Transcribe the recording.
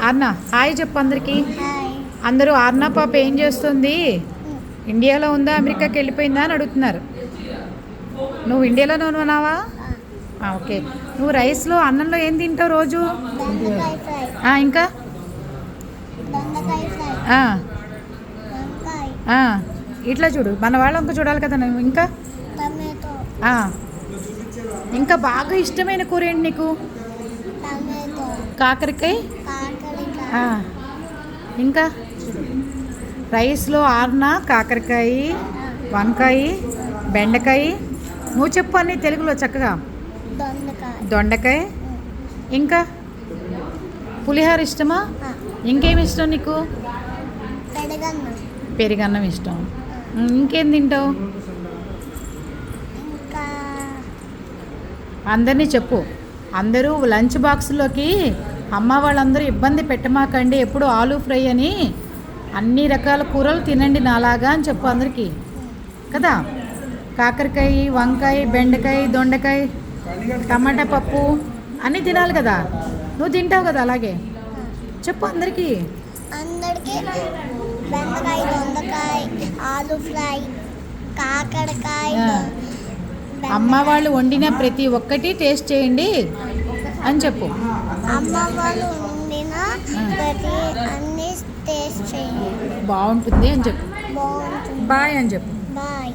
ఆర్నా hi చెప్పు అందరికి. Hi. అందరూ ఆర్నా పాప ఏం చేస్తుంది, ఇండియాలో ఉందా అమెరికాకి వెళ్ళిపోయిందా అని అడుగుతున్నారు. నువ్వు ఇండియాలోనే ఉన్నావా? ఓకే. నువ్వు రైస్లో అన్నంలో ఏం తింటావు రోజు? దొండకాయ ఫ్రై. ఇంకా దొండకాయ ఫ్రై. వంకాయ. ఇట్లా చూడు, మన వాళ్ళ ఇంకా చూడాలి కదా నువ్వు. ఇంకా టమాటో. ఇంకా బాగా ఇష్టమైన కూర ఏంటి నీకు? టమాటో. కాకరకాయ. కాకరకాయ. ఇంకా రైస్లో ఆర్నా, కాకరకాయ, వంకాయ, బెండకాయ. నువ్వు చెప్పు అన్నీ తెలుగులో చక్కగా. దొండకాయ. దొండకాయ. ఇంకా పులిహోర ఇష్టమా? ఇంకేమి ఇష్టం నీకు? పెరుగన్నం. పెరుగన్నం ఇష్టం. ఇంకేం తింటావు? ఇంకా అందరినీ చెప్పు. అందరూ లంచ్ బాక్స్లోకి అమ్మ వాళ్ళందరూ ఇబ్బంది పెట్టమాకండి, ఎప్పుడు ఆలూ ఫ్రై అని అన్ని రకాల కూరలు తినండి నాలాగా అని చెప్పు అందరికీ కదా. కాకరకాయ, వంకాయ, బెండకాయ, దొండకాయ, టమాటా పప్పు అన్నీ తినాలి కదా. నువ్వు తింటావు కదా అలాగే. చెప్పు అందరికీ. బెండకాయ, దొండకాయ, ఆలూ ఫ్రై, కాకరకాయ. అమ్మ వాళ్ళు వండిన ప్రతి ఒక్కటి టేస్ట్ చేయండి అని చెప్పు. అమ్మ వాళ్ళు వండిన ప్రతి అన్ని టేస్ట్ చేయండి, బాగుంటుంది అని చెప్పు. బాగుంటుంది. బాయ్ అని చెప్పు. బాయ్.